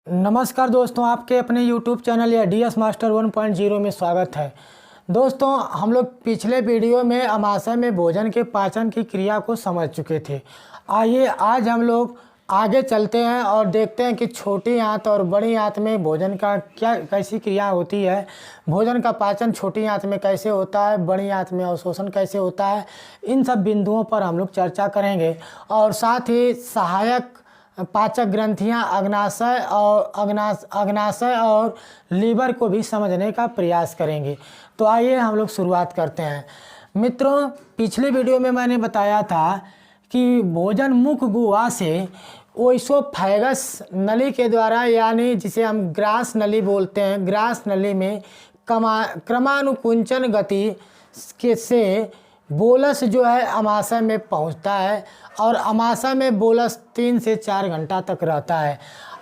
नमस्कार दोस्तों, आपके अपने YouTube चैनल या DS मास्टर 1.0 में स्वागत है। दोस्तों, हम लोग पिछले वीडियो में अमाशय में भोजन के पाचन की क्रिया को समझ चुके थे। आइए आज हम लोग आगे चलते हैं और देखते हैं कि छोटी आंत और बड़ी आंत में भोजन का कैसी क्रिया होती है। भोजन का पाचन छोटी आंत में कैसे होता है, बड़ी आंत में अवशोषण कैसे होता है, इन सब बिंदुओं पर हम लोग चर्चा करेंगे। और साथ ही सहायक पाचक ग्रंथियां अग्नाशय और लीवर को भी समझने का प्रयास करेंगे। तो आइए हम लोग शुरुआत करते हैं। मित्रों, पिछले वीडियो में मैंने बताया था कि भोजन मुख गुहा से ओइसोफेगस नली के द्वारा, यानी जिसे हम ग्रास नली बोलते हैं, ग्रास नली में क्रमानुकुंचन गति से बोलस जो है अमाशय में पहुंचता है और अमाशय में बोलस 3 से 4 घंटा तक रहता है।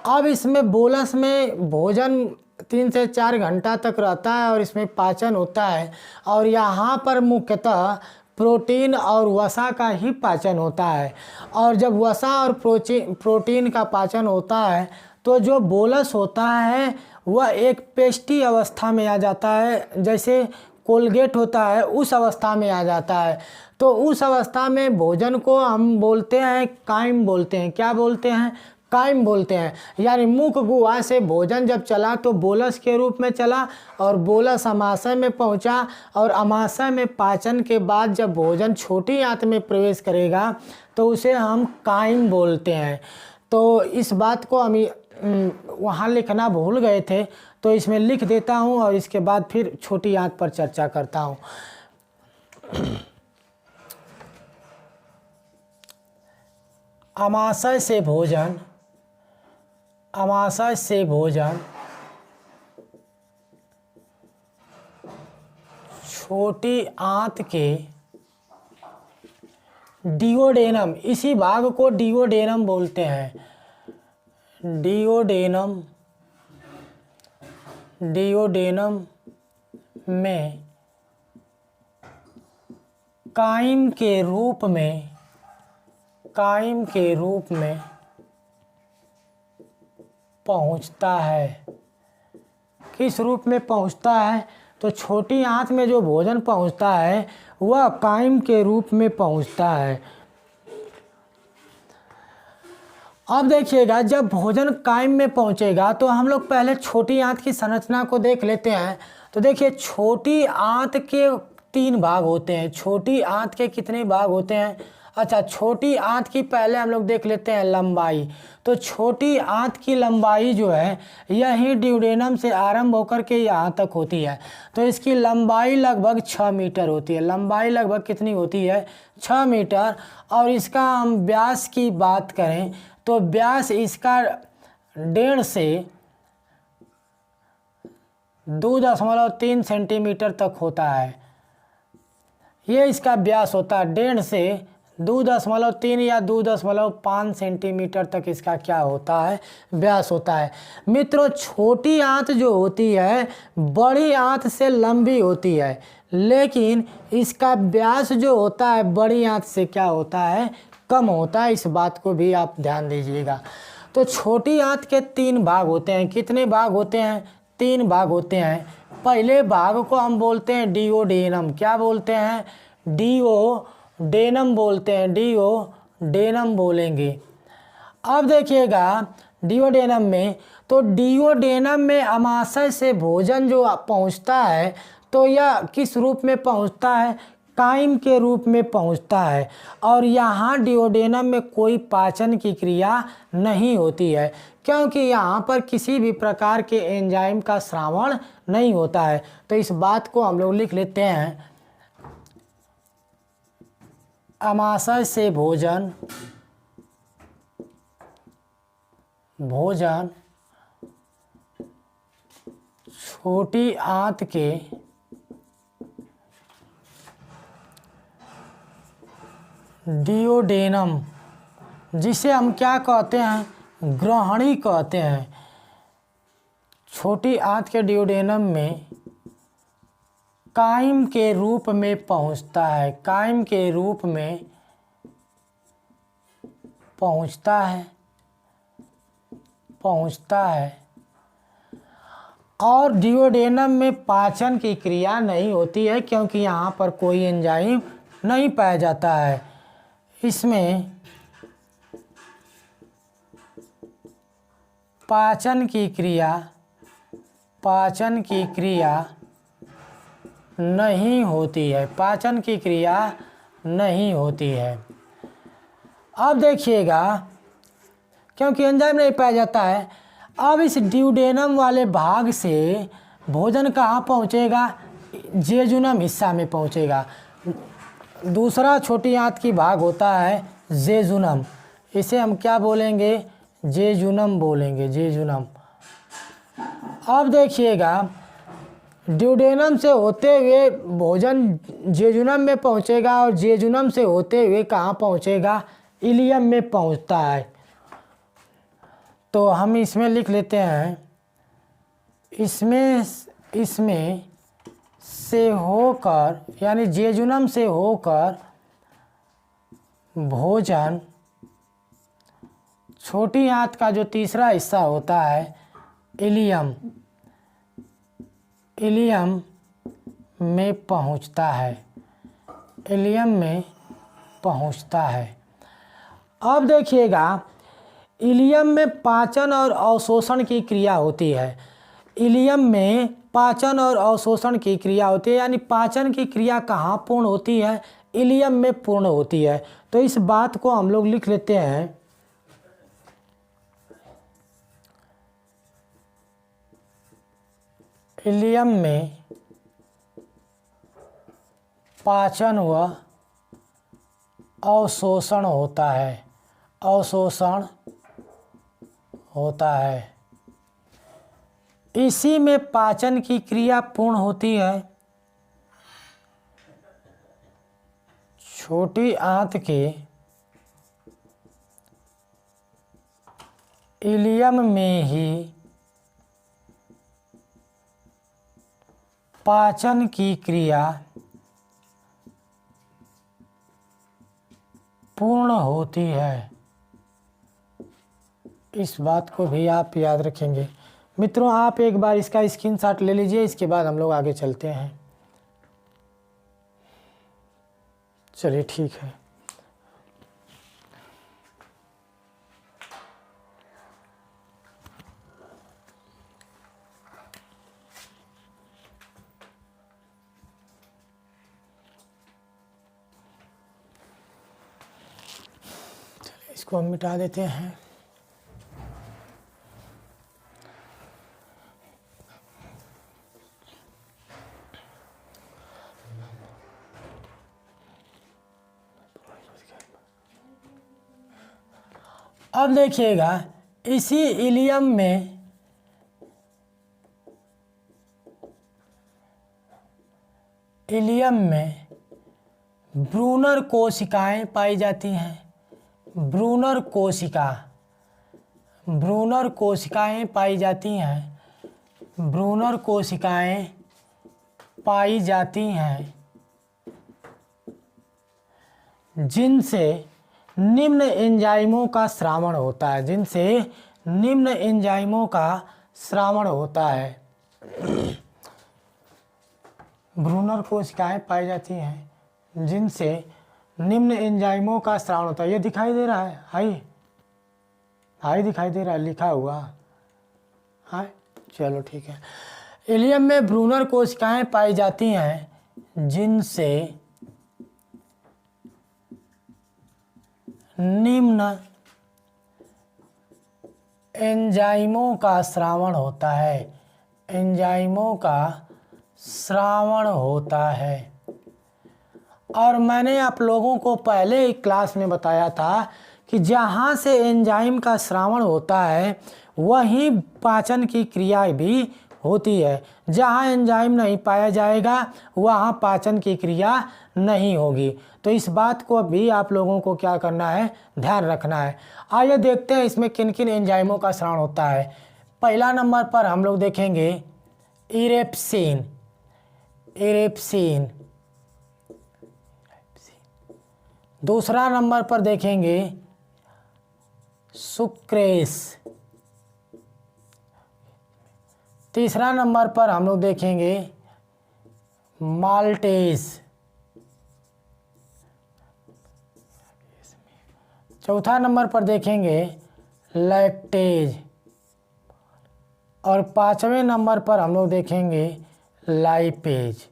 अब इसमें बोलस में भोजन 3 से 4 घंटा तक रहता है और इसमें पाचन होता है। और यहाँ पर मुख्यतः प्रोटीन और वसा का ही पाचन होता है। और जब वसा और प्रोटीन का पाचन होता है तो जो बोलस होता है वह एक पेस्टी अवस्था में आ जाता है, जैसे कोलगेट होता है उस अवस्था में आ जाता है। तो उस अवस्था में भोजन को हम बोलते हैं काइम बोलते हैं। क्या बोलते हैं? काइम बोलते हैं। यानी मुख गुहा से भोजन जब चला तो बोलस के रूप में चला और बोलस अमाशय में पहुंचा और अमाशय में पाचन के बाद जब भोजन छोटी आंत में प्रवेश करेगा तो उसे हम काइम बोलते हैं। तो इस बात को हम वहाँ लिखना भूल गए थे, तो इसमें लिख देता हूँ और इसके बाद फिर छोटी आंत पर चर्चा करता हूँ। अमाशय से भोजन छोटी आंत के डिओडेनम, इसी भाग को डिओडेनम बोलते हैं। डिओडेनम में काइम के रूप में पहुंचता है। किस रूप में पहुंचता है? तो छोटी आंत में जो भोजन पहुंचता है वह काइम के रूप में पहुंचता है। अब देखिएगा, जब भोजन काइम में पहुंचेगा तो हम लोग पहले छोटी आंत की संरचना को देख लेते हैं। तो देखिए, छोटी आंत के 3 भाग होते हैं। छोटी आंत के कितने भाग होते हैं? अच्छा, छोटी आंत की पहले हम लोग देख लेते हैं लंबाई। तो छोटी आंत की लंबाई जो है यही ड्यूडेनम से आरंभ होकर के यहाँ तक होती है। तो इसकी लंबाई लगभग 6 मीटर होती है। लंबाई लगभग कितनी होती है? 6 मीटर। और इसका हम व्यास की बात करें तो व्यास इसका 1.5 से 2.3 सेंटीमीटर तक होता है। ये इसका व्यास होता है। 1.5 से 2.3 या 2.5 सेंटीमीटर तक इसका क्या होता है? व्यास होता है। मित्रों, छोटी आंत जो होती है बड़ी आंत से लंबी होती है, लेकिन इसका व्यास जो होता है बड़ी आंत से क्या होता है? कम होता है। इस बात को भी आप ध्यान दीजिएगा। तो छोटी आंत के 3 भाग होते हैं। कितने भाग होते हैं? 3 भाग होते हैं। पहले भाग को हम बोलते हैं डिओडेनम। क्या बोलते हैं? डिओडेनम बोलते हैं। डिओडेनम बोलेंगे। अब देखिएगा, डिओडेनम में अमाशय से भोजन जो पहुंचता है तो यह किस रूप में पहुंचता है? काइम के रूप में पहुंचता है। और यहाँ डिओडेनम में कोई पाचन की क्रिया नहीं होती है, क्योंकि यहाँ पर किसी भी प्रकार के एंजाइम का स्रावण नहीं होता है। तो इस बात को हम लोग लिख लेते हैं। अमाशय से भोजन छोटी आंत के डिओडेनम, जिसे हम क्या कहते हैं? ग्रहणी कहते हैं। छोटी आंत के डिओडेनम में काइम के रूप में पहुंचता है। काइम के रूप में पहुंचता है पहुंचता है और डिओडेनम में पाचन की क्रिया नहीं होती है क्योंकि यहाँ पर कोई एंजाइम नहीं पाया जाता है। इसमें पाचन की क्रिया नहीं होती है, पाचन की क्रिया नहीं होती है। अब देखिएगा, क्योंकि एंजाइम नहीं पाया जाता है, अब इस ड्यूडेनम वाले भाग से भोजन कहाँ पहुँचेगा? जेजुनम हिस्सा में पहुँचेगा। दूसरा छोटी आंत की भाग होता है जेजुनम, इसे हम क्या बोलेंगे? जेजुनम बोलेंगे, जेजुनम। अब देखिएगा, ड्यूडेनम से होते हुए भोजन जेजुनम में पहुंचेगा और जेजुनम से होते हुए कहाँ पहुंचेगा? इलियम में पहुंचता है। तो हम इसमें लिख लेते हैं, इसमें से होकर, यानी जेजुनम से होकर भोजन छोटी आंत का जो तीसरा हिस्सा होता है इलियम में पहुंचता है, इलियम में पहुंचता है। अब देखिएगा, इलियम में पाचन और अवशोषण की क्रिया होती है। इलियम में पाचन और अवशोषण की क्रिया होती है, यानी पाचन की क्रिया कहाँ पूर्ण होती है? इलियम में पूर्ण होती है। तो इस बात को हम लोग लिख लेते हैं, इलियम में पाचन व अवशोषण होता है, अवशोषण होता है। इसी में पाचन की क्रिया पूर्ण होती है। छोटी आंत के इलियम में ही पाचन की क्रिया पूर्ण होती है। इस बात को भी आप याद रखेंगे। मित्रों, आप एक बार इसका स्क्रीनशॉट ले लीजिए, इसके बाद हम लोग आगे चलते हैं। चलिए ठीक है। चलिए इसको हम मिटा देते हैं। अब देखिएगा, इसी इलियम में ब्रूनर कोशिकाएं पाई जाती हैं। ब्रूनर कोशिकाएं पाई जाती हैं। ब्रूनर कोशिकाएं पाई जाती हैं जिनसे निम्न एंजाइमों का स्रावण होता है, जिनसे निम्न एंजाइमों का स्रावण होता है। ब्रूनर कोशिकाएं पाई जाती हैं जिनसे निम्न एंजाइमों का स्रावण होता है। ये दिखाई दे रहा है, हाई दिखाई दे रहा है लिखा हुआ, हाय। चलो ठीक है। इलियम में ब्रूनर कोशिकाएं पाई जाती हैं जिनसे निम्न एंजाइमों का स्रावण होता है, एंजाइमों का स्रावण होता है। और मैंने आप लोगों को पहले एक क्लास में बताया था कि जहाँ से एंजाइम का स्रावण होता है वहीं पाचन की क्रिया भी होती है। जहाँ एंजाइम नहीं पाया जाएगा वहाँ पाचन की क्रिया नहीं होगी। तो इस बात को भी आप लोगों को क्या करना है, ध्यान रखना है। आइए देखते हैं इसमें किन किन एंजाइमों का स्रावण होता है। पहला नंबर पर हम लोग देखेंगे इरेप्सिन, इरेप्सिन। दूसरा नंबर पर देखेंगे सुक्रेस, तीसरा नंबर पर हम लोग देखेंगे माल्टेज। चौथा नंबर पर देखेंगे लैक्टेज। और पांचवें नंबर पर हम लोग देखेंगे लाइपेज।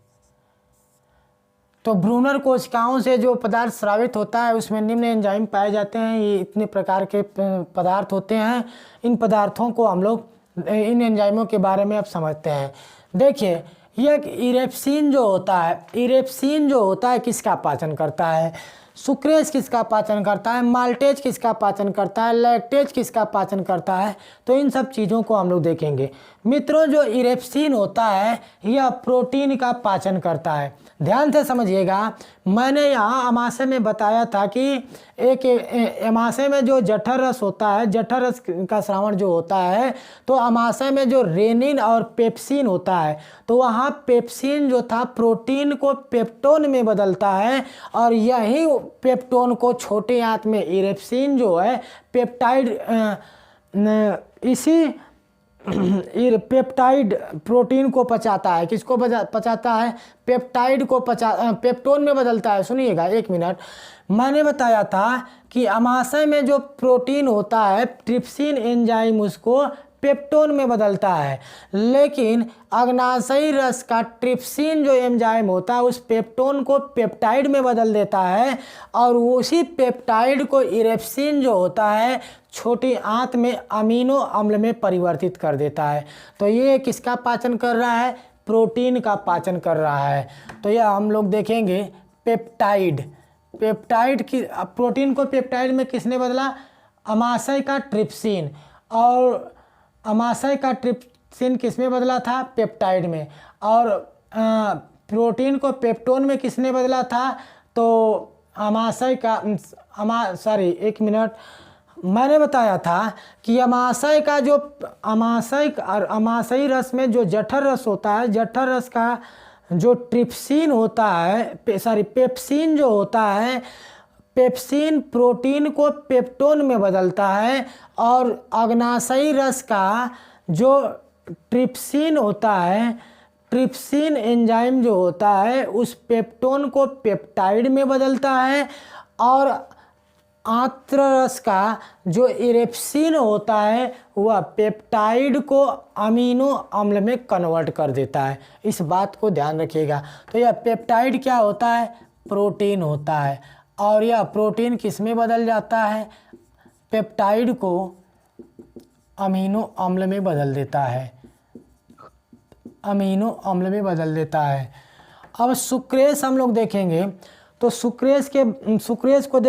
तो ब्रूनर कोशिकाओं से जो पदार्थ स्रावित होता है उसमें निम्न एंजाइम पाए जाते हैं। ये इतने प्रकार के पदार्थ होते हैं। इन पदार्थों को हम लोग इन एंजाइमों के बारे में अब समझते हैं। देखिए, यह इरेप्सिन जो होता है, इरेप्सिन जो होता है किसका पाचन करता है? सुक्रेज किसका पाचन करता है? माल्टेज किसका पाचन करता है? लैक्टेज किसका पाचन करता है? तो इन सब चीज़ों को हम लोग देखेंगे। मित्रों, जो इरेप्सिन होता है यह प्रोटीन का पाचन करता है। ध्यान से समझिएगा, मैंने यहाँ अमाशय में बताया था कि एक अमाशय में जो जठर रस होता है, जठर रस का स्रावण जो होता है, तो अमाशय में जो रेनिन और पेप्सिन होता है, तो वहाँ पेप्सिन जो था प्रोटीन को पेप्टोन में बदलता है और यही पेप्टोन को छोटे आंत में इरेप्सिन जो है पेप्टाइड इसी पेप्टाइड प्रोटीन को पचाता है। किसको पचाता है? पेप्टाइड को पेप्टोन में बदलता है। सुनिएगा, एक मिनट। मैंने बताया था कि अमाशय में जो प्रोटीन होता है ट्रिप्सिन एंजाइम उसको पेप्टोन में बदलता है, लेकिन अग्नाशयी रस का ट्रिप्सिन जो एंजाइम होता है उस पेप्टोन को पेप्टाइड में बदल देता है और उसी पेप्टाइड को इरेप्सिन जो होता है छोटी आंत में अमीनो अम्ल में परिवर्तित कर देता है। तो ये किसका पाचन कर रहा है? प्रोटीन का पाचन कर रहा है। तो यह हम लोग देखेंगे पेप्टाइड। पेप्टाइड की प्रोटीन को पेप्टाइड में किसने बदला? अमाशय का ट्रिप्सिन। और अमाशय का ट्रिप्सिन किस में बदला था? पेप्टाइड में। और प्रोटीन को पेप्टोन में किसने बदला था? तो अमाशय का एक मिनट, मैंने बताया था कि अमाशय का जो अमाशयी रस में जो जठर रस होता है, जठर रस का जो ट्रिप्सिन होता है, पेप्सिन जो होता है, पेप्सिन प्रोटीन को पेप्टोन में बदलता है और अग्नाशयी रस का जो ट्रिप्सिन होता है, ट्रिप्सिन एंजाइम जो होता है उस पेप्टोन को पेप्टाइड में बदलता है और आंत्र रस का जो इरेप्सिन होता है वह पेप्टाइड को अमीनो अम्ल में कन्वर्ट कर देता है। इस बात को ध्यान रखिएगा। तो यह पेप्टाइड क्या होता है? प्रोटीन होता है। और यह प्रोटीन किस में बदल जाता है? पेप्टाइड को अमीनो अम्ल में बदल देता है, अमीनो अम्ल में बदल देता है। अब सुक्रेज हम लोग देखेंगे। तो सुक्रेज को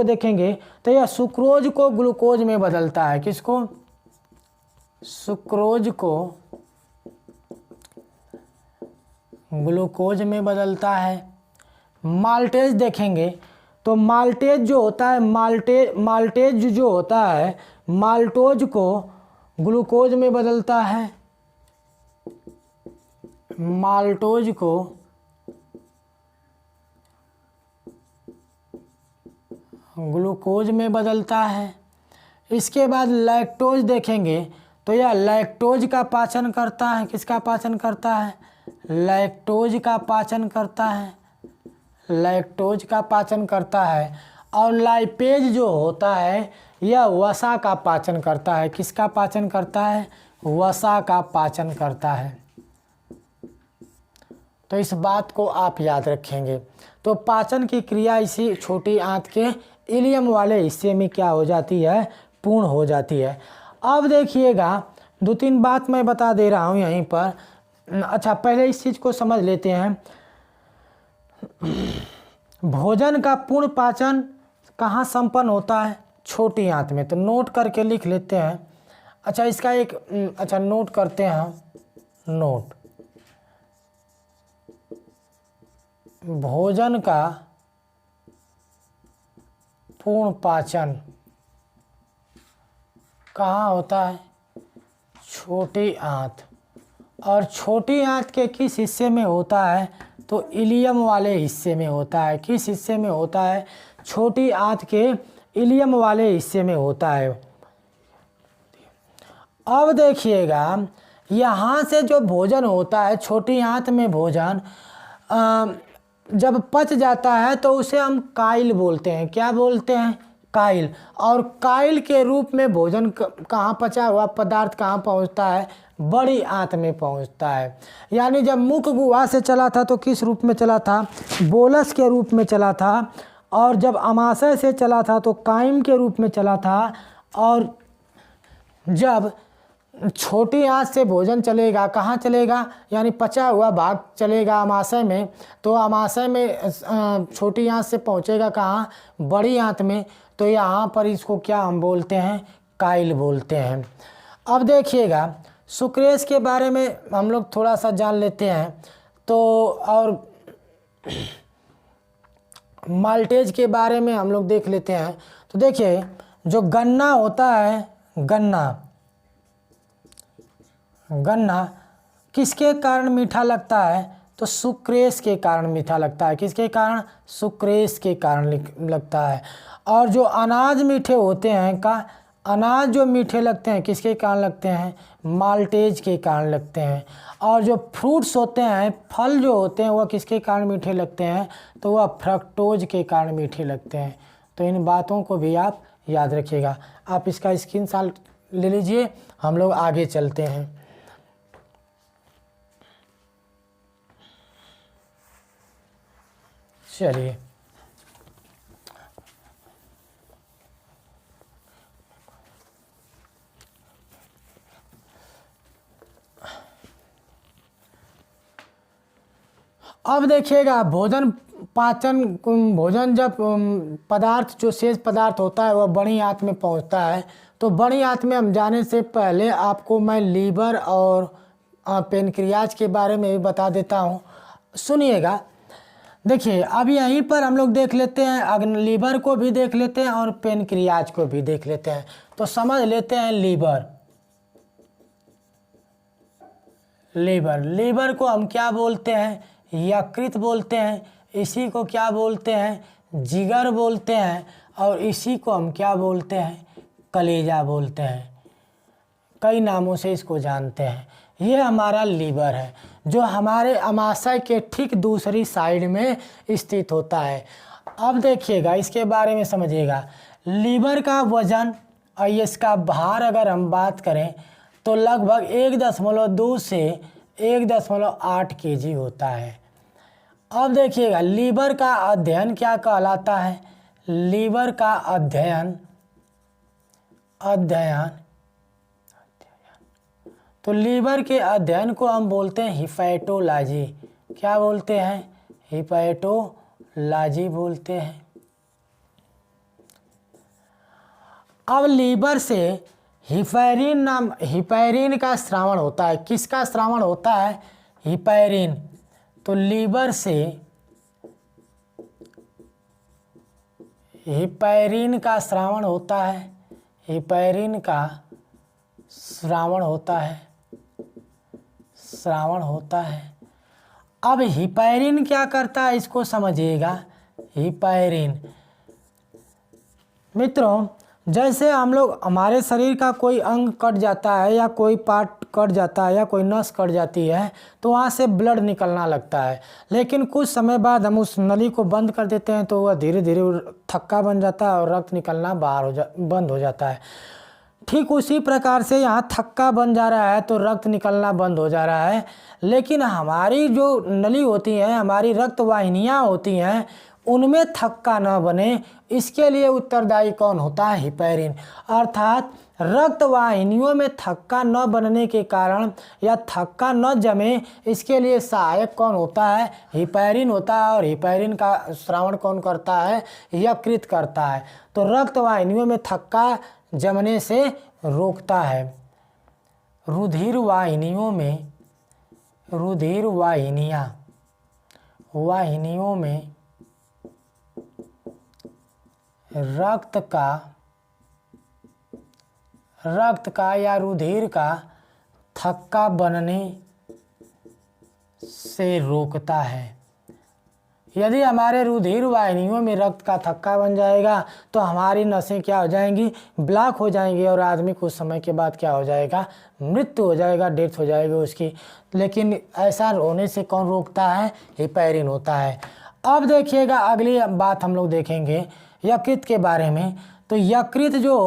देखेंगे तो यह सुक्रोज को ग्लूकोज में बदलता है। किसको? सुक्रोज को ग्लूकोज में बदलता है। माल्टेज देखेंगे तो माल्टेज जो होता है, माल्टेज जो होता है माल्टोज को ग्लूकोज में बदलता है। माल्टोज को ग्लूकोज में बदलता है। इसके बाद लैक्टोज देखेंगे तो यह लैक्टोज का पाचन करता है। किसका पाचन करता है? लैक्टोज का पाचन करता है। लैक्टोज का पाचन करता है। और लाइपेज जो होता है यह वसा का पाचन करता है। किसका पाचन करता है? वसा का पाचन करता है। तो इस बात को आप याद रखेंगे। तो पाचन की क्रिया इसी छोटी आंत के इलियम वाले हिस्से में क्या हो जाती है? पूर्ण हो जाती है। अब देखिएगा, 2-3 बात मैं बता दे रहा हूँ यहीं पर। अच्छा, पहले इस चीज़ को समझ लेते हैं। भोजन का पूर्ण पाचन कहाँ संपन्न होता है? छोटी आंत में। तो नोट करके लिख लेते हैं। अच्छा, इसका नोट करते हैं हम। नोट, भोजन का पूर्ण पाचन कहाँ होता है? छोटी आंत। और छोटी आंत के किस हिस्से में होता है? तो इलियम वाले हिस्से में होता है। किस हिस्से में होता है? छोटी आंत के इलियम वाले हिस्से में होता है। अब देखिएगा, यहाँ से जो भोजन होता है, छोटी आंत में भोजन जब पच जाता है तो उसे हम काइल बोलते हैं। क्या बोलते हैं? काइल। और काइल के रूप में भोजन कहाँ पचा हुआ पदार्थ कहाँ पहुँचता है? बड़ी आंत में पहुँचता है। यानी जब मुख गुहा से चला था तो किस रूप में चला था? बोलस के रूप में चला था। और जब अमाशय से चला था तो काइम के रूप में चला था। और जब छोटी आंत से भोजन चलेगा, कहाँ चलेगा? यानी पचा हुआ भाग चलेगा अमाशय में, तो अमाशय में छोटी आंत से पहुँचेगा कहाँ? बड़ी आंत में। तो यहाँ पर इसको क्या हम बोलते हैं? काइल बोलते हैं। अब देखिएगा, सुक्रेश के बारे में हम लोग थोड़ा सा जान लेते हैं। तो और माल्टेज के बारे में हम लोग देख लेते हैं। तो देखिए, जो गन्ना होता है, गन्ना किसके कारण मीठा लगता है? तो सुक्रेश के कारण मीठा लगता है। किसके कारण? सुक्रेश के कारण लगता है। और जो अनाज मीठे होते हैं अनाज जो मीठे लगते हैं किसके कारण लगते हैं? माल्टेज के कारण लगते हैं। और जो फ्रूट्स होते हैं, फल जो होते हैं, वह किसके कारण मीठे लगते हैं? तो वह फ्रक्टोज के कारण मीठे लगते हैं। तो इन बातों को भी आप याद रखिएगा। आप इसका स्क्रीनशॉट ले लीजिए, हम लोग आगे चलते हैं। चलिए, अब देखिएगा, भोजन जब पदार्थ जो शेष पदार्थ होता है वह बड़ी आंत में पहुंचता है। तो बड़ी आंत में हम जाने से पहले आपको मैं लीवर और पेनक्रियाज के बारे में भी बता देता हूं। सुनिएगा, देखिए अब यहीं पर हम लोग देख लेते हैं, लीवर को भी देख लेते हैं और पेनक्रियाज को भी देख लेते हैं। तो समझ लेते हैं लीवर को हम क्या बोलते हैं? यकृत बोलते हैं। इसी को क्या बोलते हैं? जिगर बोलते हैं। और इसी को हम क्या बोलते हैं? कलेजा बोलते हैं। कई नामों से इसको जानते हैं। ये हमारा लीवर है जो हमारे अमाशय के ठीक दूसरी साइड में स्थित होता है। अब देखिएगा, इसके बारे में समझिएगा। लीवर का वजन और इसका भार अगर हम बात करें तो लगभग 1.2 से 1.8 kg होता है। अब देखिएगा, लीवर का अध्ययन क्या कहलाता है? लीवर का अध्ययन तो लीवर के अध्ययन को हम बोलते हैं हिपैटोलॉजी। क्या बोलते हैं? हिपैटोलॉजी बोलते हैं। अब लीवर से हिपैरिन का स्रावन होता है। किसका स्रावन होता है? हिपैरिन। तो लीवर से हिपैरिन का स्रावन होता है। हिपैरिन का स्रावन होता है। अब हिपैरिन क्या करता है इसको समझिएगा। हिपैरिन, मित्रों, जैसे हम लोग हमारे शरीर का कोई अंग कट जाता है या कोई पार्ट कट जाता है या कोई नस कट जाती है तो वहाँ से ब्लड निकलना लगता है। लेकिन कुछ समय बाद हम उस नली को बंद कर देते हैं तो वह धीरे धीरे थक्का बन जाता है और रक्त निकलना बंद हो जाता है। ठीक उसी प्रकार से यहाँ थक्का बन जा रहा है तो रक्त निकलना बंद हो जा रहा है। लेकिन हमारी जो नली होती है, हमारी रक्त वाहिनियाँ होती हैं, उनमें थक्का न बने इसके लिए उत्तरदायी कौन होता है? हिपैरिन। अर्थात रक्त वाहिनियों में थक्का न बनने के कारण या थक्का न जमे इसके लिए सहायक कौन होता है? हिपैरिन होता है। और हिपैरिन का स्रावन कौन करता है? यकृत करता है। तो रक्त वाहिनियों में थक्का जमने से रोकता है। रुधिर वाहिनियों में रक्त का या रुधिर का थक्का बनने से रोकता है। यदि हमारे रुधिर वाहिनियों में रक्त का थक्का बन जाएगा तो हमारी नसें क्या हो जाएंगी, ब्लॉक हो जाएंगी और आदमी कुछ समय के बाद क्या हो जाएगा, मृत्यु हो जाएगा, डेथ हो जाएगी उसकी। लेकिन ऐसा होने से कौन रोकता है, हेपैरिन होता है। अब देखिएगा अगली बात हम लोग देखेंगे यकृत के बारे में। तो यकृत जो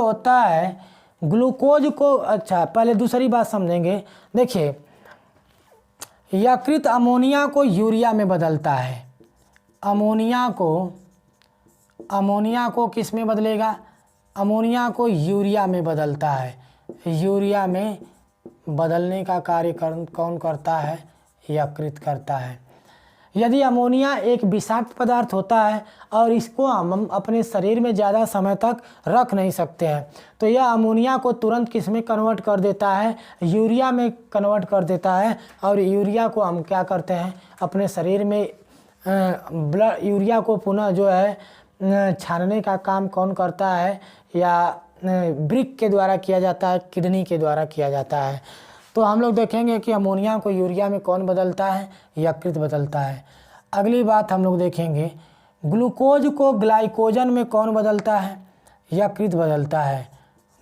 होता है ग्लूकोज को, अच्छा पहले दूसरी बात समझेंगे। देखिए यकृत अमोनिया को यूरिया में बदलता है। अमोनिया को किस में बदलेगा, अमोनिया को यूरिया में बदलता है। यूरिया में बदलने का कार्य कौन करता है, यकृत करता है। यदि अमोनिया एक विषाक्त पदार्थ होता है और इसको हम अपने शरीर में ज़्यादा समय तक रख नहीं सकते हैं, तो यह अमोनिया को तुरंत किस में कन्वर्ट कर देता है, यूरिया में कन्वर्ट कर देता है। और यूरिया को हम क्या करते हैं, अपने शरीर में यूरिया को पुनः जो है छानने का काम कौन करता है, या ब्रिक के द्वारा किया जाता है, किडनी के द्वारा किया जाता है। तो हम लोग देखेंगे कि अमोनिया को यूरिया में कौन बदलता है, यकृत बदलता है। अगली बात हम लोग देखेंगे ग्लूकोज को ग्लाइकोजन में कौन बदलता है, यकृत बदलता है।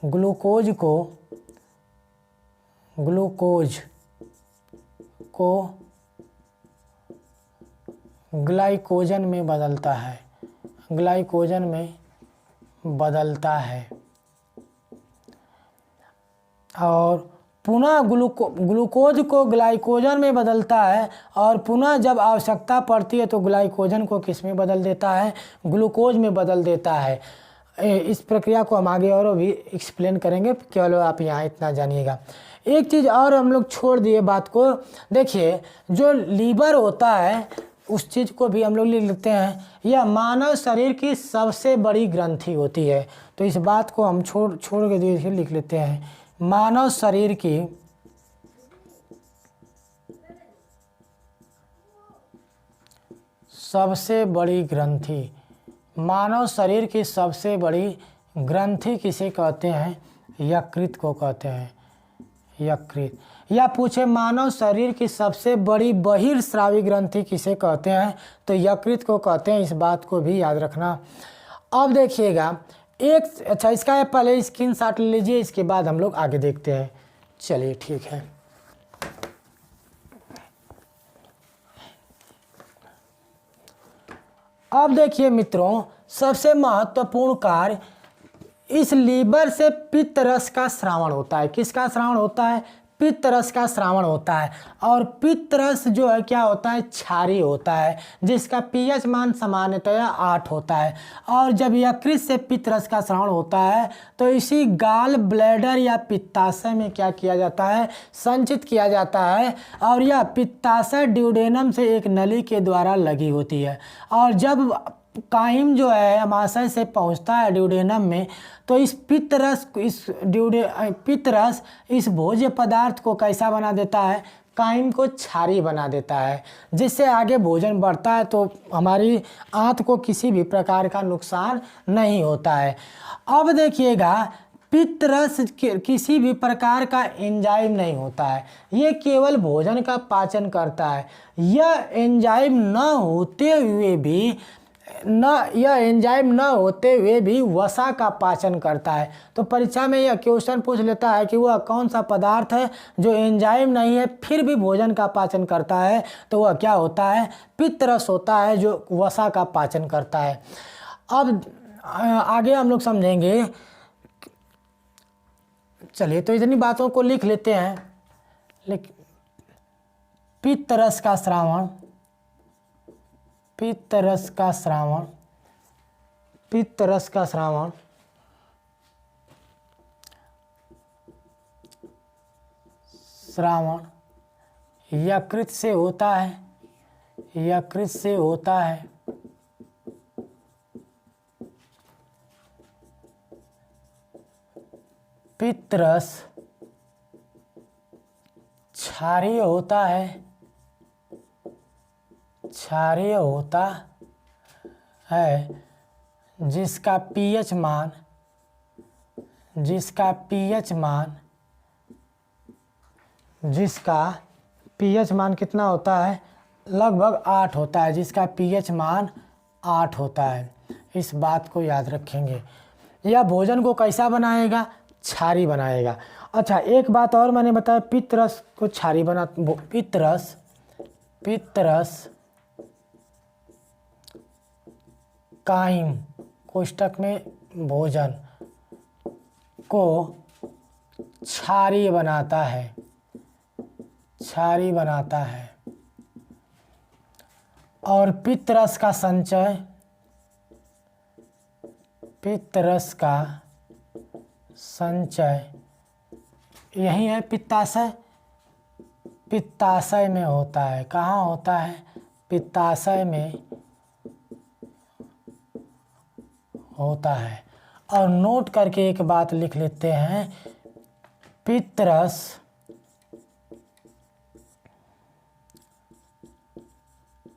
ग्लूकोज को ग्लाइकोजन में बदलता है, ग्लाइकोजन में बदलता है। और पुनः ग्लूकोज को ग्लाइकोजन में बदलता है और पुनः जब आवश्यकता पड़ती है तो ग्लाइकोजन को किस में बदल देता है, ग्लूकोज में बदल देता है। इस प्रक्रिया को हम आगे और भी एक्सप्लेन करेंगे, केवल आप यहाँ इतना जानिएगा। एक चीज़ और हम लोग छोड़ दिए बात को, देखिए जो लीवर होता है उस चीज़ को भी हम लोग लिख लेते हैं। यह मानव शरीर की सबसे बड़ी ग्रंथि होती है। तो इस बात को हम छोड़ के देखिए लिख लेते हैं, मानव शरीर की सबसे बड़ी ग्रंथि, मानव शरीर की सबसे बड़ी ग्रंथि किसे कहते हैं, यकृत को कहते हैं, यकृत। या पूछे मानव शरीर की सबसे बड़ी बहिर्स्रावी ग्रंथि किसे कहते हैं, तो यकृत को कहते हैं। इस बात को भी याद रखना। अब देखिएगा एक, अच्छा इसका पहले स्क्रीनशॉट लीजिए, इसके बाद हम लोग आगे देखते हैं। चलिए ठीक है। अब देखिए मित्रों, सबसे महत्वपूर्ण कार्य इस लीवर से पित्त रस का स्रावण होता है। किसका स्रावण होता है, पित्त रस का स्रावण होता है। और पित्त रस जो है क्या होता है, क्षारीय होता है, जिसका पीएच मान सामान्यतया 8 होता है। और जब यकृत से पित्त रस का स्रावण होता है तो इसी गाल ब्लैडर या पित्ताशय में क्या किया जाता है, संचित किया जाता है। और यह पित्ताशय ड्यूडेनम से एक नली के द्वारा लगी होती है। और जब काइम जो है अमाशय से पहुंचता है ड्यूडेनम में, तो इस पित्त रस इस भोज्य पदार्थ को कैसा बना देता है, काइम को क्षारीय बना देता है, जिससे आगे भोजन बढ़ता है तो हमारी आंत को किसी भी प्रकार का नुकसान नहीं होता है। अब देखिएगा पित्त रस किसी भी प्रकार का एंजाइम नहीं होता है, ये केवल भोजन का पाचन करता है। यह एंजाइम न होते हुए भी वसा का पाचन करता है। तो परीक्षा में यह क्वेश्चन पूछ लेता है कि वह कौन सा पदार्थ है जो एंजाइम नहीं है फिर भी भोजन का पाचन करता है, तो वह क्या होता है, पित्त रस होता है जो वसा का पाचन करता है। अब आगे हम लोग समझेंगे। चलिए तो इतनी बातों को लिख लेते हैं। पित्त रस का स्रावण, पित्त रस का स्रावण, पित्त रस का स्रावण यकृत से होता है, यकृत से होता है। पित्त रस क्षारीय होता है, क्षारीय होता है, जिसका पीएच मान कितना होता है, लगभग 8 होता है, जिसका पीएच मान 8 होता है। इस बात को याद रखेंगे। यह भोजन को कैसा बनाएगा? क्षारी बनाएगा। अच्छा, एक बात और मैंने बताया, पित्तरस को क्षारी बना, पित्तरस कायम कोष्टक में भोजन को क्षारी बनाता है, क्षारी बनाता है। और पित्तरस का संचय, पित्तरस का संचय यही है पित्ताशय, पित्ताशय में होता है। कहाँ होता है? पित्ताशय में होता है। और नोट करके एक बात लिख लेते हैं, पित्तरस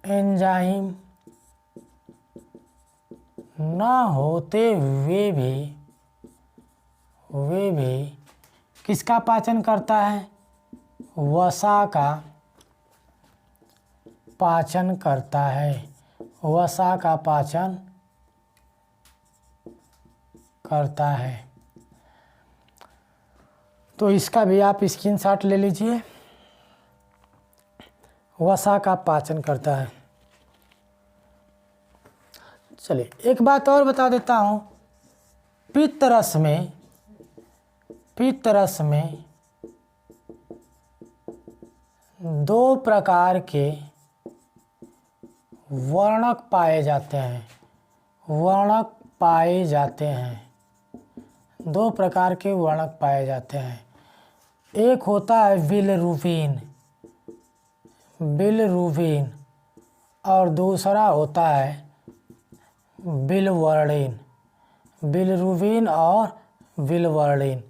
एंजाइम न होते हुए भी किसका पाचन करता है? वसा का पाचन करता है, वसा का पाचन करता है। तो इसका भी आप स्क्रीनशॉट ले लीजिए, वसा का पाचन करता है। चलिए एक बात और बता देता हूँ, पित्तरस में 2 प्रकार के वर्णक पाए जाते हैं, वर्णक पाए जाते हैं, 2 प्रकार के वर्णक पाए जाते हैं। एक होता है बिलरुबिन, बिलरुबिन, और दूसरा होता है बिलवर्डिन, बिलरुबिन और बिलवर्डिन।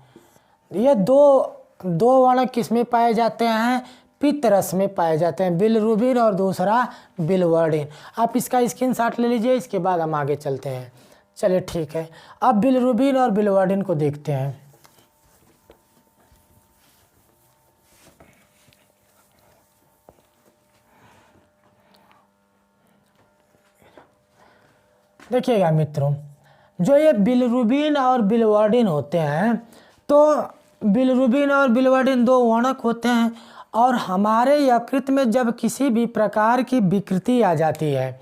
ये दो वर्णक किसमें पाए जाते हैं? पित्तरस में पाए जाते हैं, बिलरुबिन और दूसरा बिलवर्डिन। आप इसका स्क्रीनशॉट ले लीजिए, इसके बाद हम आगे चलते हैं। चलिए ठीक है, अब बिलरुबिन और बिलवर्डिन को देखते हैं। देखिएगा मित्रों, जो ये बिलरुबिन और बिलवर्डिन होते हैं, तो बिलरुबिन और बिलवर्डिन 2 वर्णक होते हैं। और हमारे यकृत में जब किसी भी प्रकार की विकृति आ जाती है,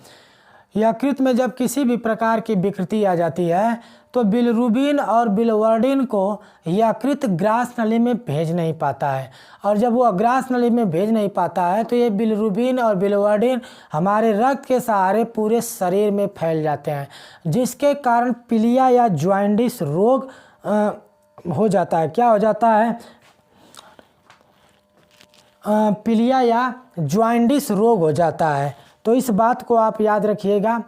यकृत में जब किसी भी प्रकार की विकृति आ जाती है, तो बिलरुबिन और बिलवर्डिन को यकृत ग्रास नली में भेज नहीं पाता है। और जब वो ग्रास नली में भेज नहीं पाता है, तो ये बिलरुबिन और बिलवर्डिन हमारे रक्त के सहारे पूरे शरीर में फैल जाते हैं, जिसके कारण पीलिया या जॉन्डिस रोग हो जाता है। क्या हो जाता है? पीलिया या जॉन्डिस रोग हो जाता है। तो इस बात को आप याद रखिएगा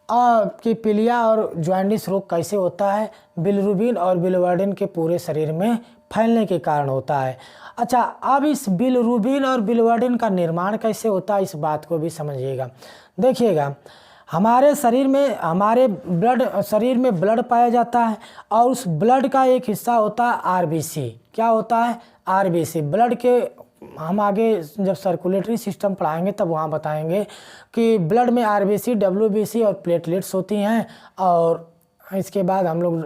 कि पीलिया और जॉन्डिस रोग कैसे होता है? बिलरुबिन और बिलवर्डिन के पूरे शरीर में फैलने के कारण होता है। अच्छा, अब इस बिलरुबिन और बिलवर्डिन का निर्माण कैसे होता है, इस बात को भी समझिएगा। देखिएगा, हमारे शरीर में, हमारे शरीर में ब्लड पाया जाता है, और उस ब्लड का एक हिस्सा होता है आरबीसी। क्या होता है? आरबीसी। ब्लड के हम आगे जब सर्कुलेटरी सिस्टम पढ़ाएंगे तब वहाँ बताएंगे कि ब्लड में आरबीसी, डब्ल्यूबीसी और प्लेटलेट्स होती हैं। और इसके बाद हम लोग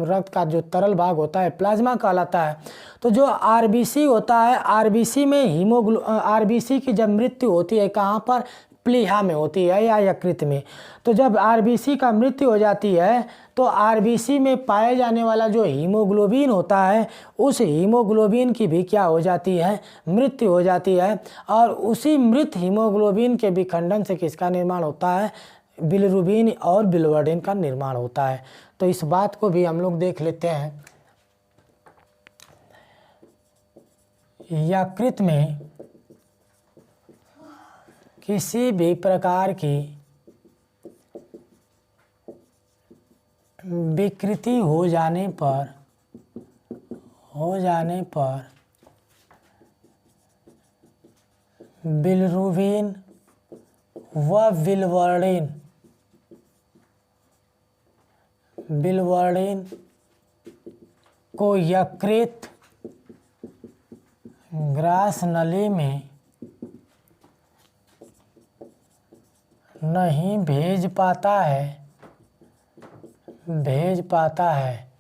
रक्त का जो तरल भाग होता है प्लाज्मा कहलाता है। तो जो आरबीसी होता है, आरबीसी में आरबीसी की जब मृत्यु होती है, कहाँ पर? प्लीहा में होती है या यकृत में। तो जब आरबीसी का मृत्यु हो जाती है, तो आरबीसी में पाए जाने वाला जो हीमोग्लोबिन होता है, उस हीमोग्लोबिन की भी क्या हो जाती है? मृत्यु हो जाती है। और उसी मृत हीमोग्लोबिन के विखंडन से किसका निर्माण होता है? बिलरुबिन और बिलवर्डिन का निर्माण होता है। तो इस बात को भी हम लोग देख लेते हैं। यकृत में किसी भी प्रकार की विकृति हो जाने पर बिलरुबिन व बिलवर्डिन को यकृत ग्रास नली में नहीं भेज पाता है, भेज पाता है,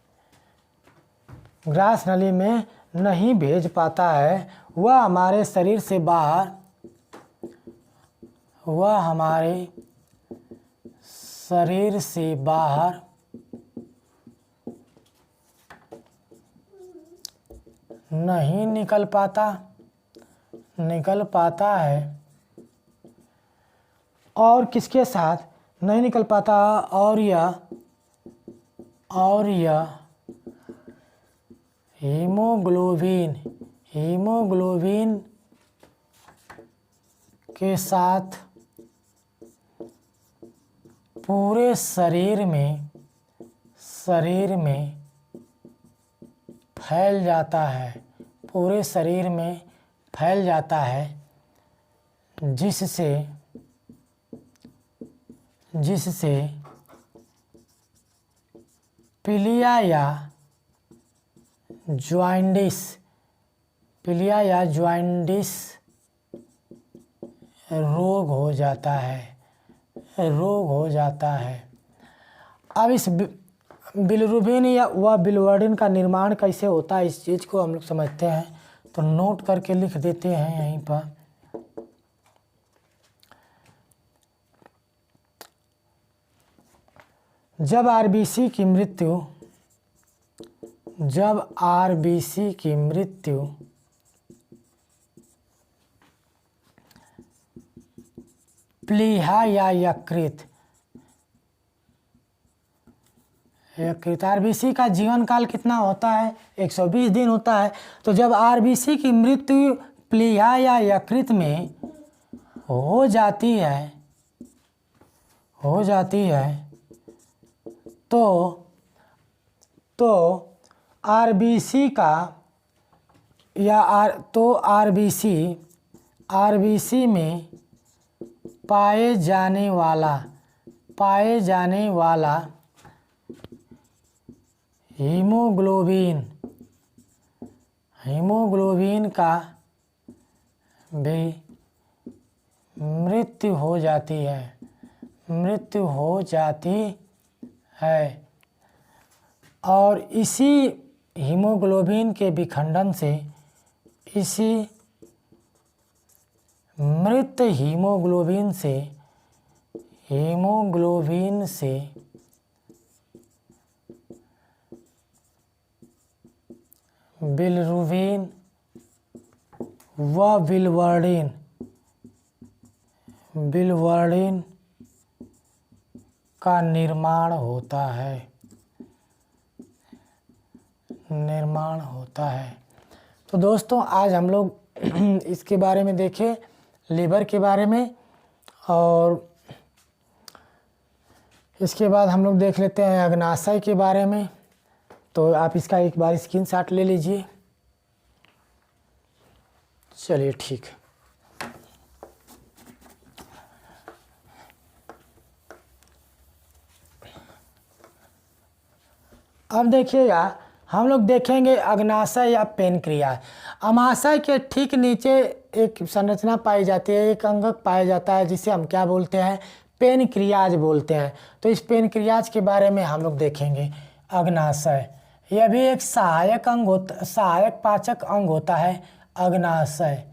ग्रास नली में नहीं भेज पाता है, वह हमारे शरीर से बाहर, वह हमारे शरीर से बाहर नहीं निकल पाता, निकल पाता है। और किसके साथ नहीं निकल पाता? और यह हीमोग्लोबिन, हीमोग्लोबिन के साथ पूरे शरीर में फैल जाता है, पूरे शरीर में फैल जाता है, जिससे पीलिया या जॉइंडिस रोग हो जाता है। अब इस बिलिरुबिन या व बिलिवर्डिन का निर्माण कैसे होता है, इस चीज़ को हम लोग समझते हैं, तो नोट करके लिख देते हैं यहीं पर। जब आरबीसी की मृत्यु प्लीहा या यकृत आरबीसी का जीवन काल कितना होता है? 120 दिन होता है। तो जब आरबीसी की मृत्यु प्लीहा या यकृत में हो जाती है तो आरबीसी का आरबीसी में पाए जाने वाला हीमोग्लोबिन का भी मृत्यु हो जाती है। और इसी हीमोग्लोबिन के विखंडन से, इसी मृत हीमोग्लोबिन से बिलिरुबिन व बिलिवर्डिन का निर्माण होता है। तो दोस्तों आज हम लोग इसके बारे में देखे, लीवर के बारे में, और इसके बाद हम लोग देख लेते हैं अग्नाशय के बारे में। तो आप इसका एक बार स्क्रीनशॉट ले लीजिए। चलिए ठीक है। अब देखिएगा, हम लोग देखेंगे अग्नाशय या पेनक्रियाज। अमाशय के ठीक नीचे एक संरचना पाई जाती है, एक अंगक पाया जाता है, जिसे हम क्या बोलते हैं? पेनक्रियाज बोलते हैं। तो इस पेनक्रियाज के बारे में हम लोग देखेंगे। अग्नाशय यह भी एक सहायक पाचक अंग होता है, अग्नाशय,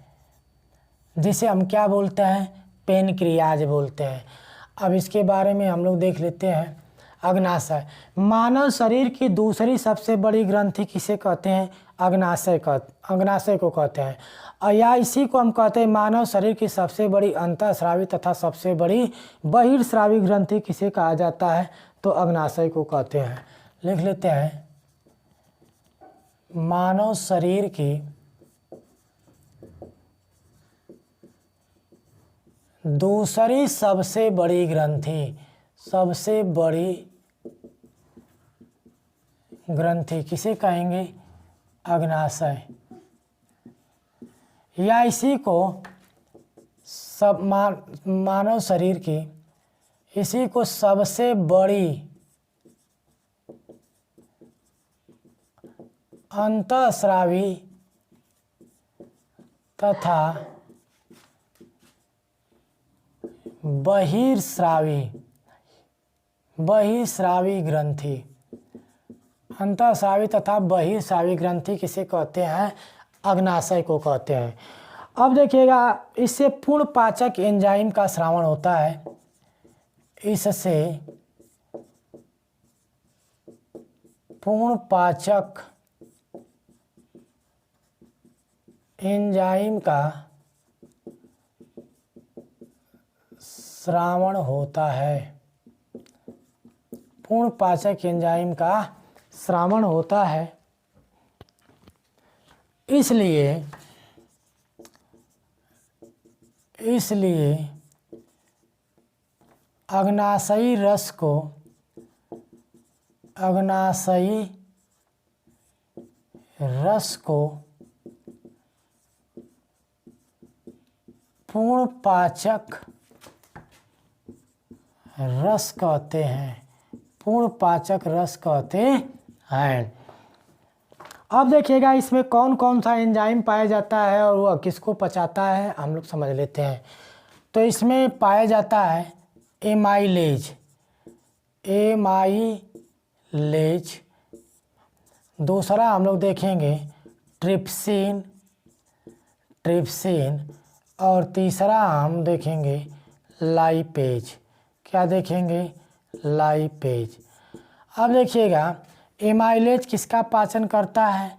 जिसे हम क्या बोलते हैं? पेनक्रियाज बोलते हैं। अब इसके बारे में हम लोग देख लेते हैं। अग्नाशय मानव शरीर की दूसरी सबसे बड़ी ग्रंथि किसे कहते हैं? अग्नाशय को कहते हैं। और या इसी को हम कहते हैं मानव शरीर की सबसे बड़ी अंतःस्रावी तथा सबसे बड़ी बहिर्स्रावी ग्रंथि किसे कहा जाता है? तो अग्नाशय को कहते हैं। लिख लेते हैं, मानव शरीर की दूसरी सबसे बड़ी ग्रंथि किसे कहेंगे? अग्नाशय। या इसी को मानव शरीर की इसी को सबसे बड़ी अंतःस्रावी तथा बहिर्स्रावी, बहिर्स्रावी ग्रंथि, अंतःस्रावी तथा बहिर्स्रावी ग्रंथि किसे कहते हैं? अग्नाशय को कहते हैं। अब देखिएगा, इससे पूर्ण पाचक एंजाइम का स्रावण होता है। इससे पूर्ण पाचक एंजाइम का स्रावण होता है। पूर्ण पाचक एंजाइम का स्रावण होता है। इसलिए अग्नाशयी रस को पूर्ण पाचक रस कहते हैं। पूर्ण पाचक रस कहते हैं। अब देखिएगा, इसमें कौन कौन सा एंजाइम पाया जाता है और वह किसको पचाता है, हम लोग समझ लेते हैं। तो इसमें पाया जाता है एमाइलेज, दूसरा हम लोग देखेंगे ट्रिप्सिन, और तीसरा हम देखेंगे लाइपेज। क्या देखेंगे? लाइपेज। अब देखिएगा, एमाइलेज किसका पाचन करता है?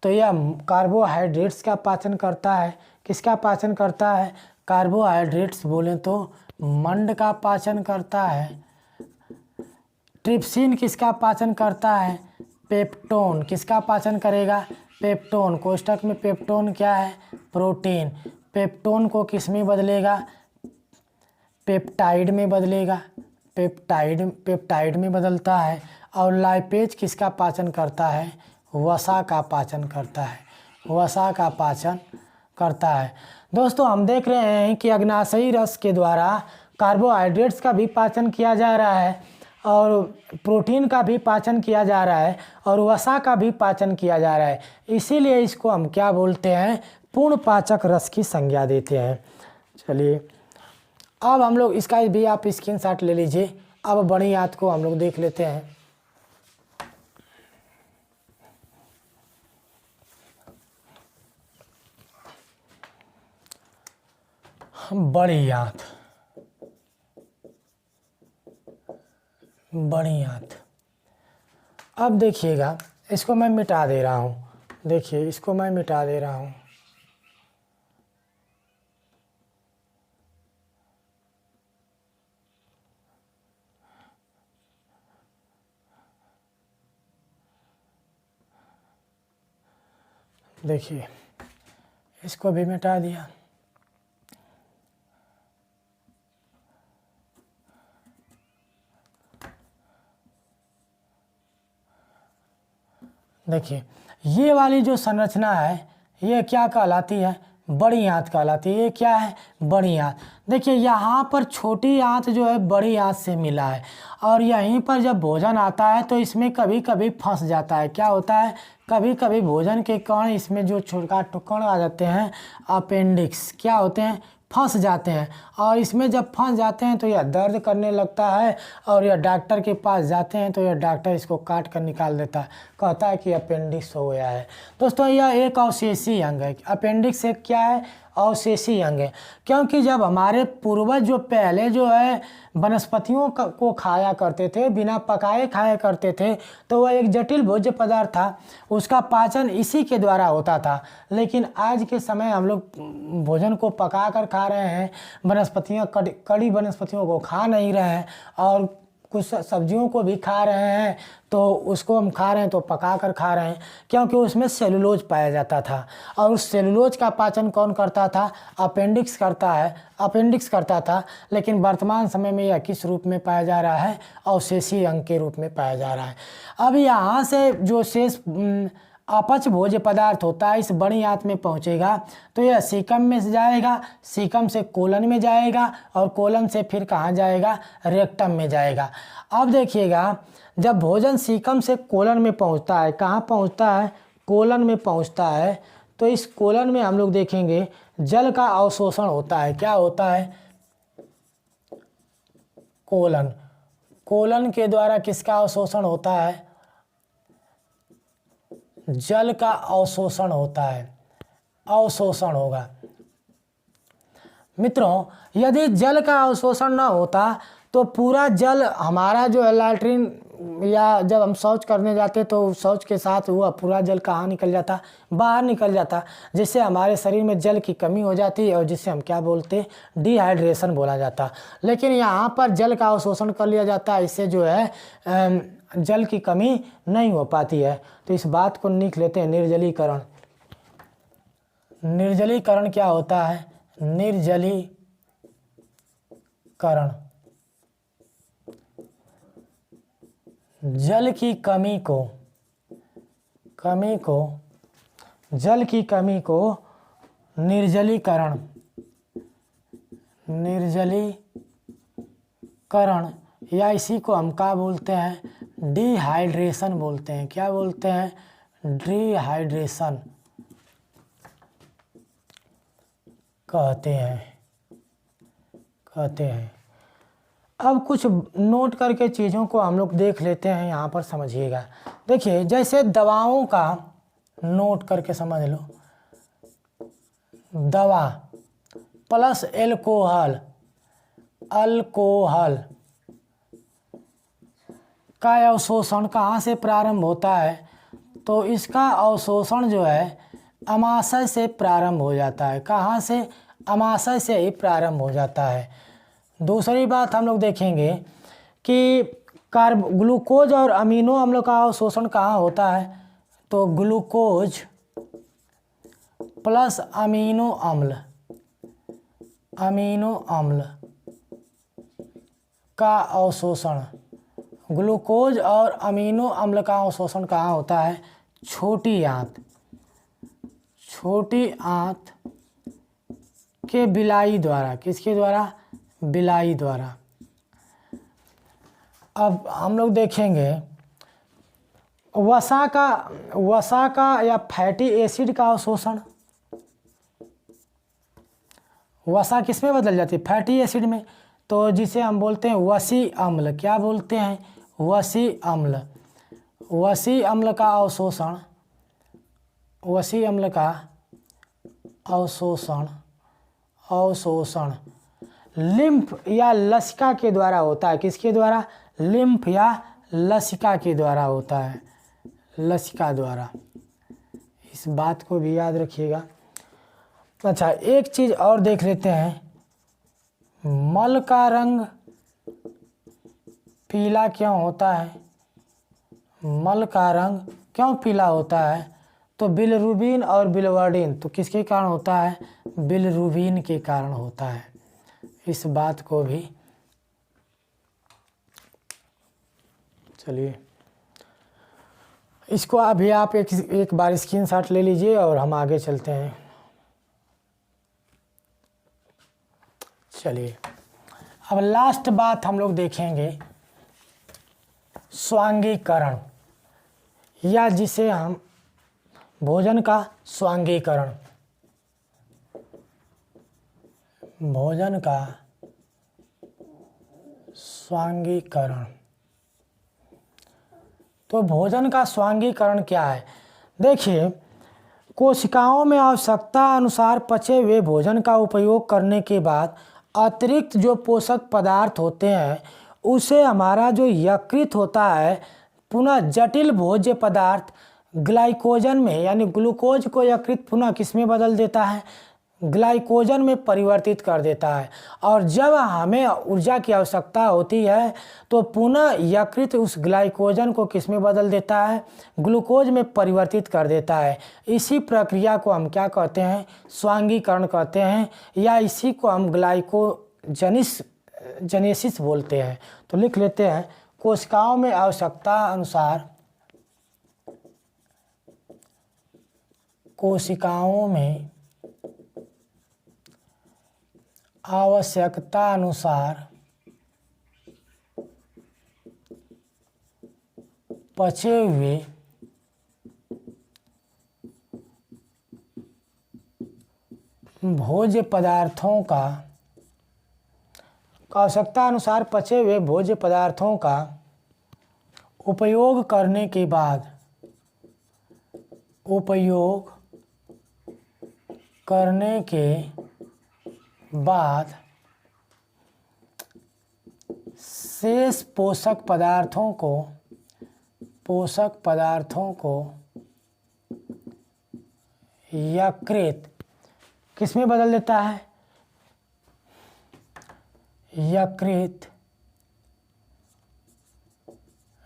तो यह कार्बोहाइड्रेट्स का पाचन करता है। किसका पाचन करता है? कार्बोहाइड्रेट्स बोलें तो मंड का पाचन करता है। ट्रिप्सिन किसका पाचन करता है? पेप्टोन। किसका पाचन करेगा? पेप्टोन। कोष्ठक में पेप्टोन क्या है? प्रोटीन। पेप्टोन को किस में बदलेगा? पेप्टाइड में बदलेगा। पेप्टाइड में बदलता है। और लाइपेज किसका पाचन करता है? वसा का पाचन करता है। वसा का पाचन करता है। दोस्तों, हम देख रहे हैं कि अग्नाशयी रस के द्वारा कार्बोहाइड्रेट्स का भी पाचन किया जा रहा है और प्रोटीन का भी पाचन किया जा रहा है और वसा का भी पाचन किया जा रहा है। इसीलिए इसको हम क्या बोलते हैं? पूर्ण पाचक रस की संज्ञा देते हैं। चलिए, अब हम लोग इसका भी आप स्क्रीनशॉट ले लीजिए। अब बड़ी आंत को हम लोग देख लेते हैं। बड़ी आंत, बड़ी आंत। अब देखिएगा, इसको मैं मिटा दे रहा हूँ। देखिए, इसको मैं मिटा दे रहा हूँ। देखिए, इसको भी मिटा दिया। देखिए, ये वाली जो संरचना है ये क्या कहलाती है? बड़ी आंत कहलाती है। ये क्या है? बड़ी आंत। देखिए, यहाँ पर छोटी आंत जो है बड़ी आंत से मिला है और यहीं पर जब भोजन आता है तो इसमें कभी कभी फंस जाता है। क्या होता है? कभी कभी भोजन के कण इसमें जो छोटा कण आ जाते हैं, अपेंडिक्स, क्या होते हैं? फंस जाते हैं। और इसमें जब फंस जाते हैं तो यह दर्द करने लगता है और यह डॉक्टर के पास जाते हैं तो यह डॉक्टर इसको काट कर निकाल देता है, कहता है कि अपेंडिक्स हो गया है। दोस्तों, यह एक अवशेषी अंग है। अपेंडिक्स एक क्या है? अवशेषी अंग है। क्योंकि जब हमारे पूर्वज जो पहले जो है वनस्पतियों को खाया करते थे, बिना पकाए खाया करते थे, तो वह एक जटिल भोज्य पदार्थ था। उसका पाचन इसी के द्वारा होता था। लेकिन आज के समय हम लोग भोजन को पका कर खा रहे हैं, वनस्पतियों कड़ी वनस्पतियों को खा नहीं रहे हैं और कुछ सब्जियों को भी खा रहे हैं तो उसको हम खा रहे हैं तो पका कर खा रहे हैं, क्योंकि उसमें सेलुलोज पाया जाता था। और उस सेलुलोज का पाचन कौन करता था? अपेंडिक्स करता था। लेकिन वर्तमान समय में यह किस रूप में पाया जा रहा है? अवशेषी अंग के रूप में पाया जा रहा है। अब यहाँ से जो शेष अपच भोज्य पदार्थ होता है इस बड़ी आंत में पहुँचेगा तो यह सीकम में से जाएगा, सीकम से कोलन में जाएगा और कोलन से फिर कहाँ जाएगा? रेक्टम में जाएगा। अब देखिएगा, जब भोजन सीकम से कोलन में पहुँचता है, कहाँ पहुँचता है? कोलन में पहुँचता है। तो इस कोलन में हम लोग देखेंगे जल का अवशोषण होता है। क्या होता है? कोलन, कोलन के द्वारा किसका अवशोषण होता है? जल का अवशोषण होता है, अवशोषण होगा। मित्रों, यदि जल का अवशोषण न होता तो पूरा जल हमारा जो है लैट्रिन या जब हम शौच करने जाते तो शौच के साथ हुआ पूरा जल कहाँ निकल जाता? बाहर निकल जाता, जिससे हमारे शरीर में जल की कमी हो जाती है और जिससे हम क्या बोलते? डिहाइड्रेशन बोला जाता। लेकिन यहाँ पर जल का अवशोषण कर लिया जाता है, इससे जो है जल की कमी नहीं हो पाती है। तो इस बात को लिख लेते हैं, निर्जलीकरण। निर्जलीकरण क्या होता है? निर्जलीकरण जल की कमी को निर्जलीकरण या इसी को हम क्या बोलते हैं? डिहाइड्रेशन बोलते हैं। क्या बोलते हैं? डिहाइड्रेशन कहते हैं। अब कुछ नोट करके चीज़ों को हम लोग देख लेते हैं, यहाँ पर समझिएगा। देखिए, जैसे दवाओं का नोट करके समझ लो। दवा प्लस अल्कोहल का अवशोषण कहाँ से प्रारंभ होता है? तो इसका अवशोषण जो है अमाशय से प्रारंभ हो जाता है। कहाँ से? अमाशय से ही प्रारंभ हो जाता है। दूसरी बात हम लोग देखेंगे कि ग्लूकोज और अमीनो अम्ल का अवशोषण कहाँ होता है? तो ग्लूकोज प्लस अमीनो अम्ल का अवशोषण, ग्लूकोज और अमीनो अम्ल का अवशोषण कहाँ होता है? छोटी आंत के बिलाई द्वारा। किसके द्वारा? बिलाई द्वारा। अब हम लोग देखेंगे वसा का या फैटी एसिड का अवशोषण। वसा किस में बदल जाती है? फैटी एसिड में। तो जिसे हम बोलते हैं वसी अम्ल। क्या बोलते हैं? वसी अम्ल का अवशोषण लिम्फ या लसिका के द्वारा होता है। किसके द्वारा? लिम्फ या लसिका के द्वारा होता है, लसिका द्वारा। इस बात को भी याद रखिएगा। अच्छा, एक चीज़ और देख लेते हैं। मल का रंग पीला क्यों होता है? मल का रंग क्यों पीला होता है? तो बिलिरुबिन और बिलिवर्डिन। तो किसके कारण होता है? बिलिरुबिन के कारण होता है। इस बात को भी चलिए, इसको अभी आप एक बार स्क्रीनशॉट ले लीजिए और हम आगे चलते हैं। चलिए, अब लास्ट बात हम लोग देखेंगे स्वांगीकरण, या जिसे हम भोजन का स्वांगीकरण, भोजन का स्वांगीकरण। तो भोजन का स्वांगीकरण क्या है? देखिए, कोशिकाओं में आवश्यकता अनुसार पचे हुए भोजन का उपयोग करने के बाद अतिरिक्त जो पोषक पदार्थ होते हैं उसे हमारा जो यकृत होता है पुनः जटिल भोज्य पदार्थ ग्लाइकोजन में, यानी ग्लूकोज को यकृत पुनः किस में बदल देता है? ग्लाइकोजन में परिवर्तित कर देता है। और जब हमें ऊर्जा की आवश्यकता होती है तो पुनः यकृत उस ग्लाइकोजन को किस में बदल देता है? ग्लूकोज में परिवर्तित कर देता है। इसी प्रक्रिया को हम क्या कहते हैं? स्वांगीकरण कहते हैं, या इसी को हम ग्लाइकोजेनेसिस बोलते हैं। तो लिख लेते हैं, कोशिकाओं में आवश्यकता अनुसार, कोशिकाओं में आवश्यकता अनुसार पचे हुए भोज्य पदार्थों का आवश्यकता अनुसार पचे हुए भोज्य पदार्थों का उपयोग करने के बाद शेष पोषक पदार्थों को यकृत किसमें बदल देता है? यकृत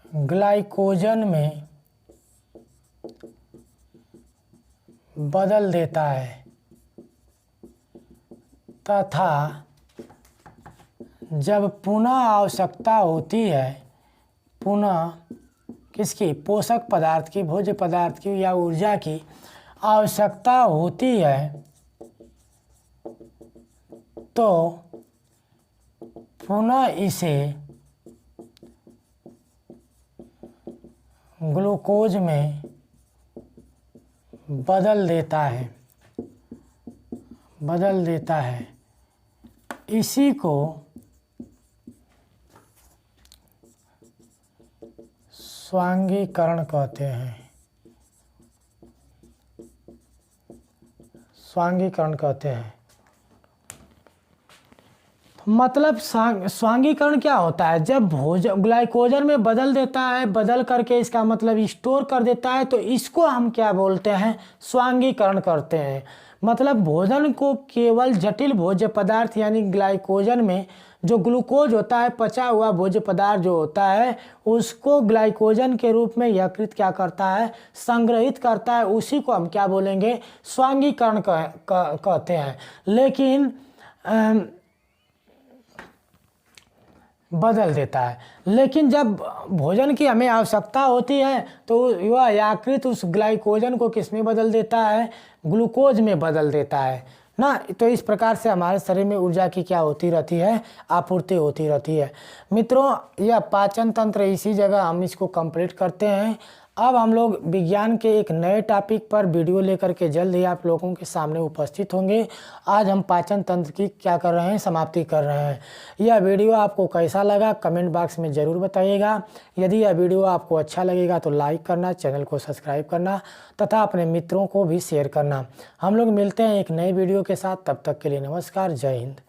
ग्लाइकोजन में बदल देता है तथा जब पुनः आवश्यकता होती है, पुनः किसकी? पोषक पदार्थ की, भोज्य पदार्थ की या ऊर्जा की आवश्यकता होती है तो पुनः इसे ग्लूकोज में बदल देता है। इसी को स्वांगीकरण कहते हैं। मतलब स्वांगीकरण क्या होता है? जब ग्लाइकोजन में बदल देता है, बदल करके इसका मतलब स्टोर कर देता है, तो इसको हम क्या बोलते हैं? स्वांगीकरण करते हैं। मतलब भोजन को केवल जटिल भोज्य पदार्थ यानी ग्लाइकोजन में जो ग्लूकोज होता है, पचा हुआ भोज्य पदार्थ जो होता है, उसको ग्लाइकोजन के रूप में यकृत क्या करता है? संग्रहित करता है। उसी को हम क्या बोलेंगे? स्वांगीकरण कहते हैं। लेकिन बदल देता है। लेकिन जब भोजन की हमें आवश्यकता होती है तो वह यकृत उस ग्लाइकोजन को किस में बदल देता है? ग्लूकोज में बदल देता है ना। तो इस प्रकार से हमारे शरीर में ऊर्जा की क्या होती रहती है? आपूर्ति होती रहती है। मित्रों, यह पाचन तंत्र इसी जगह हम इसको कंप्लीट करते हैं। अब हम लोग विज्ञान के एक नए टॉपिक पर वीडियो लेकर के जल्द ही आप लोगों के सामने उपस्थित होंगे। आज हम पाचन तंत्र की क्या कर रहे हैं? समाप्ति कर रहे हैं। यह वीडियो आपको कैसा लगा कमेंट बॉक्स में ज़रूर बताइएगा। यदि यह वीडियो आपको अच्छा लगेगा तो लाइक करना, चैनल को सब्सक्राइब करना तथा अपने मित्रों को भी शेयर करना। हम लोग मिलते हैं एक नए वीडियो के साथ। तब तक के लिए नमस्कार, जय हिंद।